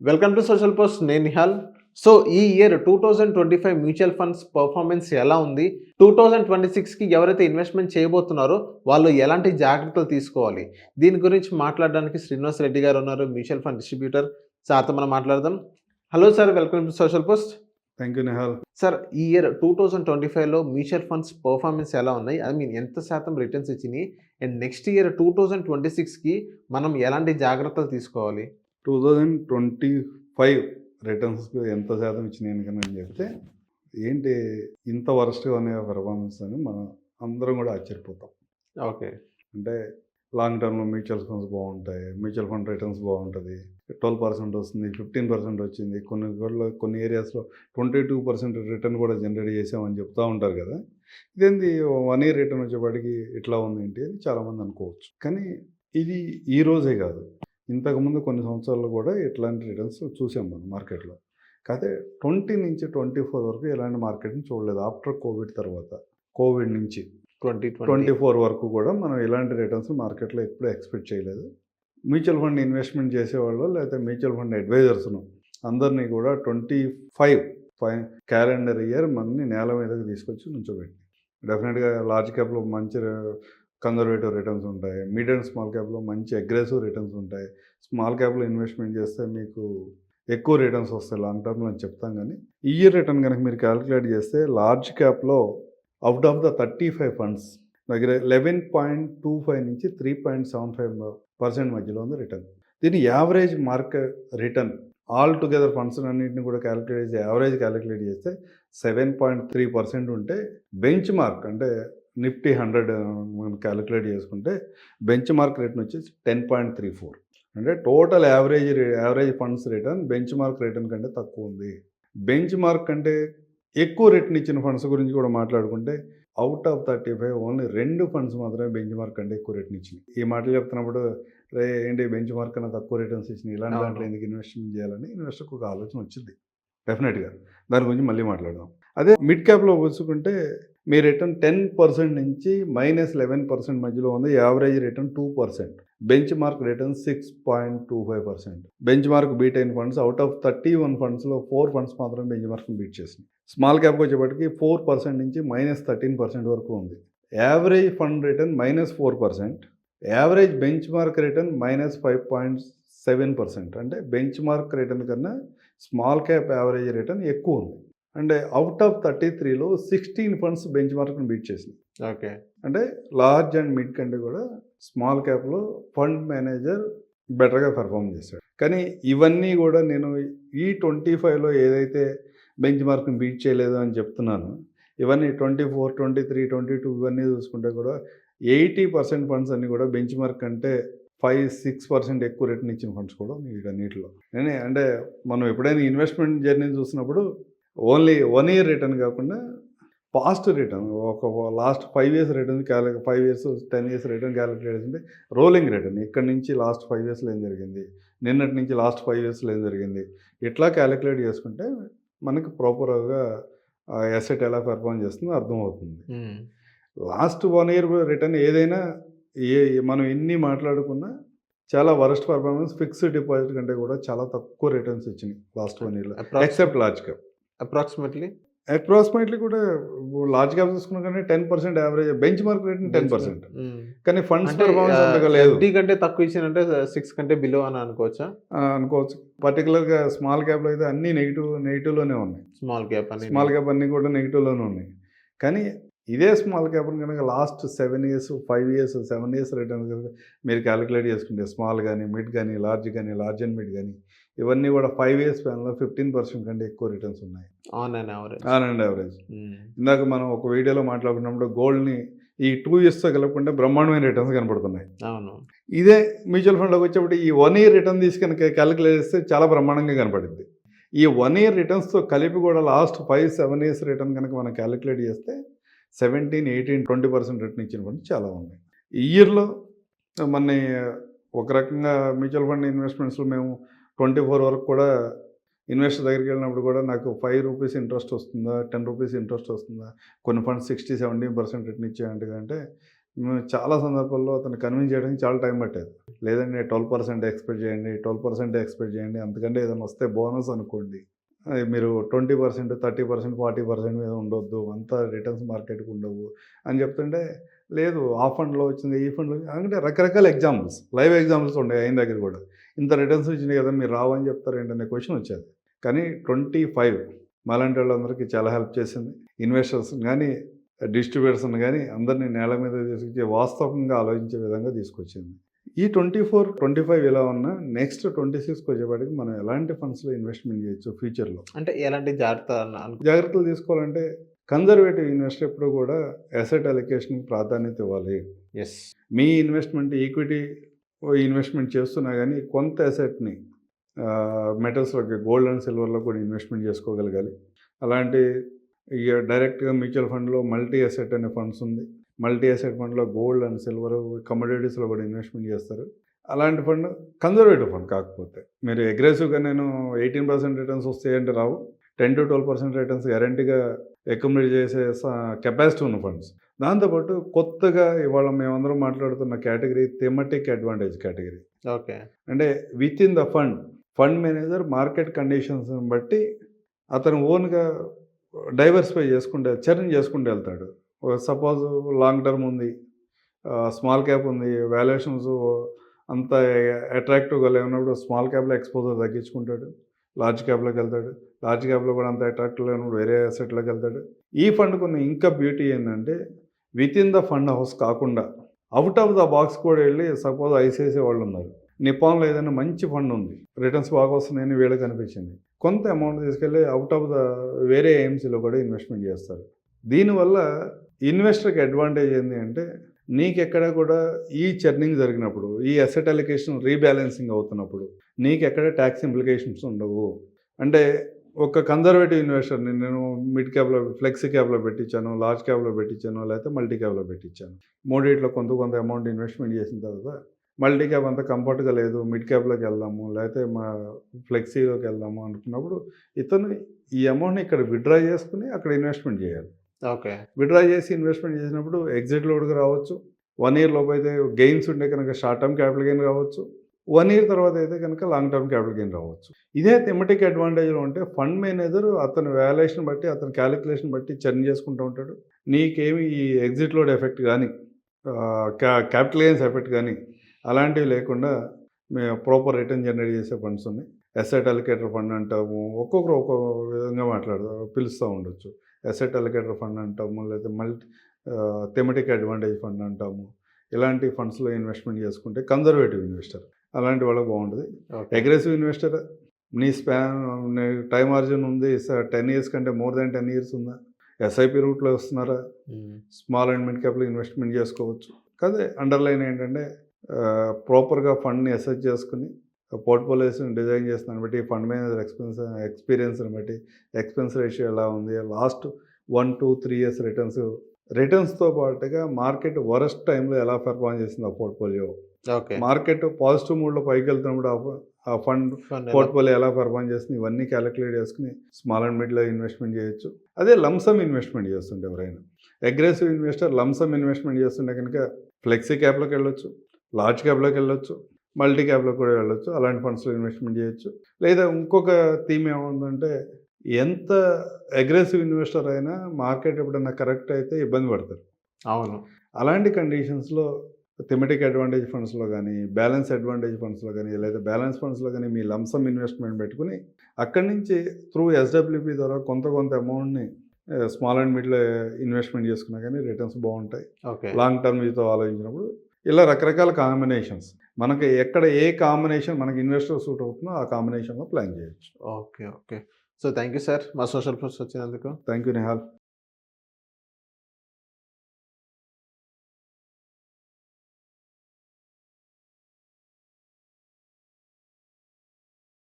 Welcome to social post. నేను Nihal. So ఈ year 2025 mutual funds performance ఎలా ఉంది? 2026కి ఎవరైతే ఇన్వెస్ట్‌మెంట్ చేయబోతున్నారో వాళ్ళు ఎలాంటి జాగ్రత్తలు తీసుకోవాలి? దీని గురించి మాట్లాడడానికి శ్రీనివాస్ రెడ్డి గారు ఉన్నారు, మ్యూచువల్ ఫండ్ డిస్ట్రిబ్యూటర్. సార్‌తో మనం మాట్లాడదాం. Hello sir, welcome to social post. Thank you Nihal. Sir, ఈ ఇయర్ 2025లో మ్యూచువల్ ఫండ్స్ పర్ఫార్మెన్స్ ఎలా ఉన్నాయి? ఐ మీన్ ఎంత శాతం రిటర్న్స్ ఇచ్చినాయి? అండ్ నెక్స్ట్ ఇయర్ 2026కి మనం ఎలాంటి జాగ్రత్తలు తీసుకోవాలి? 2025 రిటర్న్స్ ఎంత శాతం ఇచ్చినాయని కనుక చెప్తే ఏంటి ఇంత వరస్ట్గా ఉన్న పెర్ఫార్మెన్స్ అని మనం అందరం కూడా ఆశ్చర్యపోతాం. ఓకే. అంటే లాంగ్ టర్మ్లో మ్యూచువల్ ఫండ్స్ బాగుంటాయి, మ్యూచువల్ ఫండ్ రిటర్న్స్ బాగుంటుంది, 12% వస్తుంది, 15% వచ్చింది, కొన్ని ఏరియాస్లో 22% రిటర్న్ కూడా జనరేట్ చేసామని చెప్తూ ఉంటారు కదా. ఇదేంది 1 ఇయర్ రిటర్న్ వచ్చేపాటికి ఇట్లా ఉంది ఏంటి అని చాలామంది అనుకోవచ్చు. కానీ ఇది ఈ రోజే కాదు, ఇంతకుముందు కొన్ని సంవత్సరాల్లో కూడా ఇట్లాంటి రిటర్న్స్ చూసాం మనం మార్కెట్లో. కాకపోతే 20 నుంచి 24 వరకు ఇలాంటి మార్కెట్ని చూడలేదు. ఆఫ్టర్ కోవిడ్ తర్వాత, కోవిడ్ నుంచి 24 వరకు కూడా మనం ఇలాంటి రిటర్న్స్ మార్కెట్లో ఎప్పుడూ ఎక్స్పెక్ట్ చేయలేదు. మ్యూచువల్ ఫండ్ ఇన్వెస్ట్మెంట్ చేసేవాళ్ళు లేకపోతే మ్యూచువల్ ఫండ్ అడ్వైజర్స్ను అందరినీ కూడా 25 క్యాలెండర్ ఇయర్ మనని నేల మీదకి తీసుకొచ్చి నుంచోబెట్టి, డెఫినెట్గా లార్జ్ క్యాప్లో మంచి కన్జర్వేటివ్ రిటర్న్స్ ఉంటాయి, మిడ్ అండ్ స్మాల్ క్యాప్లో మంచి అగ్రెసివ్ రిటర్న్స్ ఉంటాయి. స్మాల్ క్యాప్లో ఇన్వెస్ట్మెంట్ చేస్తే మీకు ఎక్కువ రిటర్న్స్ వస్తాయి లాంగ్ టర్మ్లో అని చెప్తాం. కానీ ఇయర్ రిటర్న్ కనుక మీరు క్యాలిక్యులేట్ చేస్తే లార్జ్ క్యాప్లో అవుట్ ఆఫ్ ద 35 ఫండ్స్ దగ్గర 11.25 నుంచి 3.75% మధ్యలో ఉంది రిటర్న్. దీని average market return all together funds అన్నింటిని కూడా క్యాలిక్యులేట్ చేసి యావరేజ్ క్యాలిక్యులేట్ చేస్తే 7.3% ఉంటే, బెంచ్ మార్క్ అంటే నిఫ్టీ 100 మనం క్యాలిక్యులేట్ చేసుకుంటే బెంచ్ మార్క్ రిటర్న్ వచ్చేసి 10.34. అంటే total average funds return bench mark return కంటే తక్కువ ఉంది. బెంచ్ మార్క్ కంటే ఎక్కువ రిటర్న్ ఇచ్చిన ఫండ్స్ గురించి కూడా మాట్లాడుకుంటే అవుట్ ఆఫ్ 35 ఓన్లీ 2 ఫండ్స్ మాత్రమే బెంచ్ మార్క్ కంటే ఎక్కువ రిటర్న్ ఇచ్చినాయి. ఈ మాటలు చెప్తున్నప్పుడు ఏంటి బెంచ్ మార్క్ కన్నా తక్కువ రిటర్న్స్ ఇచ్చినాయి, ఇలాంటి దాంట్లో ఎందుకు ఇన్వెస్ట్మెంట్ చేయాలని ఇన్వెస్టర్కి ఒక ఆలోచన వచ్చింది. డెఫినెట్గా దాని గురించి మళ్ళీ మాట్లాడదాం. అదే మిడ్ క్యాప్లో చూసుకుంటే మీ రిటర్న్ 10% నుంచి -11% మధ్యలో ఉంది. Average return 2%, benchmark return 6.25%. Benchmark beat అయిన ఫండ్స్ అవుట్ ఆఫ్ 31 ఫండ్స్లో 4 ఫండ్స్ మాత్రం బెంచ్ మార్క్ని బీట్ చేసింది. స్మాల్ క్యాప్కి వచ్చేప్పటికి 4% నుంచి -13% వరకు ఉంది. Average fund return -4%, average benchmark return -5.7%. అంటే బెంచ్ మార్క్ రిటర్న్ కన్నా స్మాల్ క్యాప్ యావరేజ్ రిటర్న్ ఎక్కువ ఉంది. అంటే అవుట్ ఆఫ్ 33లో 16 ఫండ్స్ బెంచ్ మార్క్ని బీట్ చేసింది. ఓకే. అంటే లార్జ్ అండ్ మిడ్ కంటే కూడా స్మాల్ క్యాప్లో ఫండ్ మేనేజర్ బెటర్గా పెర్ఫామ్ చేశాడు. కానీ ఇవన్నీ కూడా నేను ఈ 25లో ఏదైతే బెంచ్ మార్క్ని బీట్ చేయలేదు అని చెప్తున్నాను, ఇవన్నీ 24, 23, 22 ఇవన్నీ చూసుకుంటే కూడా 80% ఫండ్స్ అన్నీ కూడా బెంచ్ మార్క్ అంటే 5-6% ఎక్కువ రిటర్న్ ఇచ్చిన ఫండ్స్ కూడా వీటన్నిటిలో. అంటే మనం ఎప్పుడైనా ఇన్వెస్ట్మెంట్ జర్నీ చూసినప్పుడు ఓన్లీ 1 ఇయర్ రిటర్న్ కాకుండా పాస్ట్ రిటర్న్, ఒక last 5 years return 5 years 10 years return calculate చేసింది. రోలింగ్ రిటర్న్ ఇక్కడ నుంచి లాస్ట్ 5 ఇయర్స్లో ఏం జరిగింది, నిన్నటి నుంచి లాస్ట్ 5 ఇయర్స్లో ఏం జరిగింది, ఇట్లా క్యాలిక్యులేట్ చేసుకుంటే మనకి ప్రాపర్గా అసెట్ ఎలా పెర్ఫామ్ చేస్తుందో అర్థమవుతుంది. లాస్ట్ 1 ఇయర్ రిటర్న్ ఏదైనా మనం ఎన్ని మాట్లాడుకున్నా చాలా వరస్ట్ పర్ఫార్మెన్స్ ఫిక్స్డ్ డిపాజిట్ కంటే కూడా చాలా తక్కువ రిటర్న్స్ ఇచ్చినాయి లాస్ట్ 1 ఇయర్లో, ఎక్సెప్ట్ లార్జ్ క్యాప్. అప్రాక్సిమేట్లీ కూడా లార్జ్ క్యాప్ చూసుకున్నా కానీ 10% యావరేజ్ బెంచ్ మార్క్ రేటింగ్ 10%. కానీ ఫండ్స్ పెర్ఫార్మెన్స్ అంతగా లేదు. కంటే తక్కువ ఇచ్చినంటే 6 కంటే బిలో అని అనుకోవచ్చా? అనుకోవచ్చు. పర్టికులర్గా స్మాల్ క్యాప్లో అయితే అన్ని నెగిటివ్లోనే ఉన్నాయి. స్మాల్ క్యాప్ అన్నీ కూడా నెగిటివ్లోనే ఉన్నాయి. కానీ ఇదే స్మాల్ క్యాప్ని కనుక last 7 years 5 years 7 years return కనుక మీరు క్యాలిక్యులేట్ చేసుకుంటే స్మాల్ కానీ మిడ్ కానీ లార్జ్ అండ్ మిడ్ కానీ ఇవన్నీ కూడా 5 ఇయర్స్ స్పాన్లో 15% కంటే ఎక్కువ రిటర్న్స్ ఉన్నాయి ఆన్ అండ్ యావరేజ్. ఇందాక మనం ఒక వీడియోలో మాట్లాడుకున్నప్పుడు గోల్డ్ని ఈ 2 ఇయర్స్తో కలుపుకుంటే బ్రహ్మాండమైన రిటర్న్స్ కనపడుతున్నాయి. అవును. ఇదే మ్యూచువల్ ఫండ్లోకి వచ్చేప్పుడు ఈ 1 ఇయర్ రిటర్న్ తీసి కనుక క్యాలిక్యులేట్ చేస్తే చాలా బ్రహ్మాండంగా కనపడింది. ఈ 1 ఇయర్ రిటర్న్స్తో కలిపి కూడా లాస్ట్ 5-7 ఇయర్స్ రిటర్న్ కనుక మనం క్యాలిక్యులేట్ చేస్తే 17, 18, 20% రిటర్న్ ఇచ్చిన ఫండ్స్ చాలా ఉన్నాయి. ఈ ఇయర్లో మన ఒక రకంగా మ్యూచువల్ ఫండ్ ఇన్వెస్ట్మెంట్స్లో మేము 24 వరకు కూడా ఇన్వెస్టర్ దగ్గరికి వెళ్ళినప్పుడు కూడా నాకు 5 రూపీస్ ఇంట్రెస్ట్ వస్తుందా, 10 రూపీస్ ఇంట్రెస్ట్ వస్తుందా, కొన్ని ఫండ్స్ 60-70% రిటర్న్ ఇచ్చేయంటే మేము చాలా సందర్భాల్లో అతను కన్విన్స్ చేయడానికి చాలా టైం పట్టేది. లేదంటే 12% ఎక్స్పెక్ట్ చేయండి, 12% ఎక్స్పెక్ట్ చేయండి, అంతకంటే ఏదైనా వస్తే బోనస్ అనుకోండి. మీరు 20%, 30%, 40% మీద ఉండొద్దు, అంతా రిటర్న్స్ మార్కెట్‌కి ఉండవు అని చెప్తుంటే, లేదు ఆ ఫండ్‌లో వచ్చింది, ఈ ఫండ్‌లో అంటే రకరకాల ఎగ్జాంపుల్స్, లైవ్ ఎగ్జాంపుల్స్ ఉన్నాయి ఆయన దగ్గర కూడా. ఇంత రిటర్న్స్ వచ్చినాయి కదా మీరు రావని చెప్తారేంటనే క్వెషన్ వచ్చేది. కానీ 25 మాలాంటి వాళ్ళందరికీ చాలా హెల్ప్ చేసింది. ఇన్వెస్టర్స్‌ని గానీ, డిస్ట్రిబ్యూటర్స్‌ని గానీ అందరినీ నేల మీద తీసుకొచ్చి వాస్తవంగా ఆలోచించే విధంగా తీసుకొచ్చింది. ఈ 24, 25 ఇలా ఉన్నా నెక్స్ట్ 26కి వచ్చేపాటికి మనం ఎలాంటి ఫండ్స్‌లో ఇన్వెస్ట్‌మెంట్ చేయొచ్చు ఫ్యూచర్‌లో. అంటే ఎలాంటి జాగ్రత్త జాగ్రత్తలు తీసుకోవాలంటే కన్జర్వేటివ్ ఇన్వెస్టర్ ఎప్పుడు కూడా అసెట్ అలొకేషన్‌కి ప్రాధాన్యత ఇవ్వాలి. యెస్. మీ ఇన్వెస్ట్‌మెంట్ ఈక్విటీ ఇన్వెస్ట్‌మెంట్ చేస్తున్నా గానీ కొంత అసెట్‌ని మెటల్స్‌లోకి గోల్డ్ అండ్ సిల్వర్‌లో కూడా ఇన్వెస్ట్‌మెంట్ చేసుకోగలగాలి. అలాంటి ఇక డైరెక్ట్‌గా మ్యూచువల్ ఫండ్‌లో మల్టీ అసెట్ అనే ఫండ్స్ ఉంది. మల్టీ అసెట్ ఫండ్‌లో గోల్డ్ అండ్ సిల్వర్, కమోడిటీస్‌లో కూడా ఇన్వెస్ట్‌మెంట్ చేస్తారు. అలాంటి ఫండ్ కన్జర్వేటివ్ ఫండ్ కాకపోతే. మీరు అగ్రెసివ్‌గా నేను 18% రిటర్న్స్ వస్తాయంటే రావు. 10-12% రిటర్న్స్ గ్యారంటీగా అక్యుములేట్ చేసే కెపాసిటీ ఉన్న ఫండ్స్. దాంతోపాటు కొత్తగా ఇవాళ మేమందరం మాట్లాడుతున్న category thematic advantage category. Okay. అంటే within the fund manager market కండిషన్స్‌ని బట్టి అతను ఓన్‌గా డైవర్సిఫై చర్న్ చేసుకుంటూ వెళ్తాడు. సపోజ్ లాంగ్ టర్మ్ ఉంది, స్మాల్ క్యాప్ ఉంది, వాల్యుయేషన్స్ అంత అట్రాక్టివ్‌గా లేనప్పుడు స్మాల్ క్యాప్‌లో ఎక్స్‌పోజర్ తగ్గించుకుంటాడు. లార్జ్ క్యాప్‌లోకి వెళ్తాడు. లార్జ్ క్యాప్‌లో కూడా అంత అట్రాక్టివ్ లేనప్పుడు వేరే అసెట్‌లోకి వెళ్తాడు. ఈ ఫండ్‌కున్న ఇంకా బ్యూటీ ఏంటంటే with in the fund house కాకుండా అవుట్ ఆఫ్ ద బాక్స్ కూడా వెళ్ళి సపోజ్ ఐసిఐసిఐ వాళ్ళు ఉన్నారు. నిపాన్‌లో ఏదైనా మంచి ఫండ్ ఉంది, రిటర్న్స్ బాగా వస్తున్నాయని వీళ్ళకి అనిపించింది. కొంత అమౌంట్ తీసుకెళ్ళి అవుట్ ఆఫ్ ద వేరే ఏఎంసీలో కూడా ఇన్వెస్ట్‌మెంట్ చేస్తారు. దీనివల్ల ఇన్వెస్టర్‌కి అడ్వాంటేజ్ ఏంటి అంటే నీకెక్కడ కూడా ఈ చర్నింగ్ జరిగినప్పుడు, ఈ అసెట్ అలొకేషన్ రీబ్యాలెన్సింగ్ అవుతున్నప్పుడు నీకెక్కడ ట్యాక్స్ ఇంప్లికేషన్స్ ఉండవు. అంటే ఒక కన్జర్వేటివ్ ఇన్వెస్టర్‌ని నేను మిడ్ క్యాప్‌లో, ఫ్లెక్సీ క్యాప్‌లో పెట్టించాను, లార్జ్ క్యాప్‌లో పెట్టించాను, లేకపోతే మల్టీ క్యాప్‌లో పెట్టించాను. మూడిట్లో కొంత అమౌంట్ ఇన్వెస్ట్‌మెంట్ చేసిన తర్వాత మల్టీ క్యాప్ అంత కంఫర్ట్‌గా లేదు, మిడ్ క్యాప్‌లోకి వెళ్దాము, లేకపోతే ఫ్లెక్సీలోకి వెళ్దాము అనుకున్నప్పుడు ఇతను ఈ అమౌంట్‌ని ఇక్కడ విత్‌డ్రా చేసుకొని అక్కడ ఇన్వెస్ట్‌మెంట్ చేయాలి. ఓకే. విత్‌డ్రా చేసి ఇన్వెస్ట్‌మెంట్ చేసినప్పుడు ఎగ్జిట్‌లో కూడా రావచ్చు. 1 ఇయర్ లోపు అయితే గెయిన్స్ ఉంటే కనుక షార్ట్ టర్మ్ క్యాపిటల్ గెయిన్ రావచ్చు. 1 ఇయర్ తర్వాత అయితే కనుక లాంగ్ టర్మ్ క్యాపిటల్ గెయిన్ రావచ్చు. ఇదే థెమటిక్ అడ్వాంటేజ్‌లో ఉంటే ఫండ్ మేనేజర్ అతని వాల్యుయేషన్ బట్టి, అతని క్యాలిక్యులేషన్ బట్టి చర్న్ చేసుకుంటూ ఉంటాడు. నీకేమి ఈ ఎగ్జిట్ లోడ్ ఎఫెక్ట్ కానీ, క్యాపిటల్ గెయిన్స్ ఎఫెక్ట్ కానీ అలాంటివి లేకుండా ప్రాపర్ రిటర్న్ జనరేట్ చేసే ఫండ్స్ ఉన్నాయి. అసెట్ అలొకేటర్ ఫండ్ అంటాము, ఒక్కొక్కరు ఒక్కో విధంగా పిలుస్తూ ఉండొచ్చు. అసెట్ అలొకేటర్ ఫండ్ అంటాము, లేకపోతే థెమటిక్ అడ్వాంటేజ్ ఫండ్ అంటాము. ఇలాంటి ఫండ్స్‌లో ఇన్వెస్ట్‌మెంట్ చేసుకుంటే కన్జర్వేటివ్ ఇన్వెస్టర్ అలాంటి వాళ్ళకి బాగుంటుంది. ఓకే. అగ్రెసివ్ ఇన్వెస్టర్ నీ టైం మార్జిన్ ఉంది, 10 ఇయర్స్ కంటే మోర్ దాన్ 10 ఇయర్స్ ఉందా, ఎస్ఐపి రూట్లో వస్తున్నారా, స్మాల్ అండ్ మిడ్ క్యాప్‌లో ఇన్వెస్ట్‌మెంట్ చేసుకోవచ్చు. కాదే అండర్లైన్ ఏంటంటే ప్రాపర్గా ఫండ్ని అసెస్ చేసుకుని పోర్ట్ఫోలియోస్ని డిజైన్ చేస్తున్నాను బట్టి, ఫండ్ మేనేజర్ ఎక్స్పీరియన్స్ని బట్టి, ఎక్స్పెన్స్ రేషియో ఎలా ఉంది, లాస్ట్ 1, 2, 3 ఇయర్స్ రిటర్న్స్తో పాటుగా మార్కెట్ వరస్ట్ టైంలో ఎలా పెర్ఫార్మ్ చేసింది ఆ పోర్ట్ఫోలియో, ఓకే. మార్కెట్ పాజిటివ్ మూడ్లో పైకి వెళ్తున్నప్పుడు ఆ ఫండ్ పోర్ట్ఫోలియో ఎలా పెర్ఫార్మ్ చేస్తుంది, ఇవన్నీ క్యాలిక్యులేట్ చేసుకుని స్మాల్ అండ్ మిడ్లో ఇన్వెస్ట్మెంట్ చేయొచ్చు. అదే లంసమ్ ఇన్వెస్ట్మెంట్ చేస్తుంటే ఎవరైనా అగ్రెసివ్ ఇన్వెస్టర్ లంసమ్ ఇన్వెస్ట్మెంట్ చేస్తుంటే కనుక ఫ్లెక్సీ క్యాప్లోకి వెళ్ళొచ్చు, లార్జ్ క్యాప్లోకి వెళ్ళొచ్చు, మల్టీ క్యాప్లో కూడా వెళ్ళొచ్చు. అలాంటి ఫండ్స్లో ఇన్వెస్ట్మెంట్ చేయొచ్చు. లేదా ఇంకొక థీమ్ ఏముందంటే ఎంత అగ్రెసివ్ ఇన్వెస్టర్ అయినా మార్కెట్ ఎప్పుడైనా కరెక్ట్ అయితే ఇబ్బంది పడతారు. అవును. అలాంటి కండిషన్స్లో థెమటిక్ అడ్వాంటేజ్ ఫండ్స్లో కానీ, బ్యాలెన్స్ అడ్వాంటేజ్ ఫండ్స్లో కానీ, లేదా బ్యాలెన్స్ ఫండ్స్లో కానీ మీ లంసమ్ ఇన్వెస్ట్మెంట్ పెట్టుకుని అక్కడి నుంచి త్రూ ఎస్డబ్ల్యూపీ ద్వారా కొంత అమౌంట్ని స్మాల్ అండ్ మిడ్లో ఇన్వెస్ట్మెంట్ చేసుకున్నా కానీ రిటర్న్స్ బాగుంటాయి. ఓకే. లాంగ్ టర్మ్ వ్యూతో ఆలోచించినప్పుడు ఇలా రకరకాల కాంబినేషన్స్, మనకి ఎక్కడ ఏ కాంబినేషన్ మనకి ఇన్వెస్టర్ సూట్ అవుతుందో ఆ కాంబినేషన్లో ప్లాన్ చేయొచ్చు. Okay. Okay. So thank you sir మా సోషల్ పోస్ట్ వచ్చినందుకు. Thank you Nihal.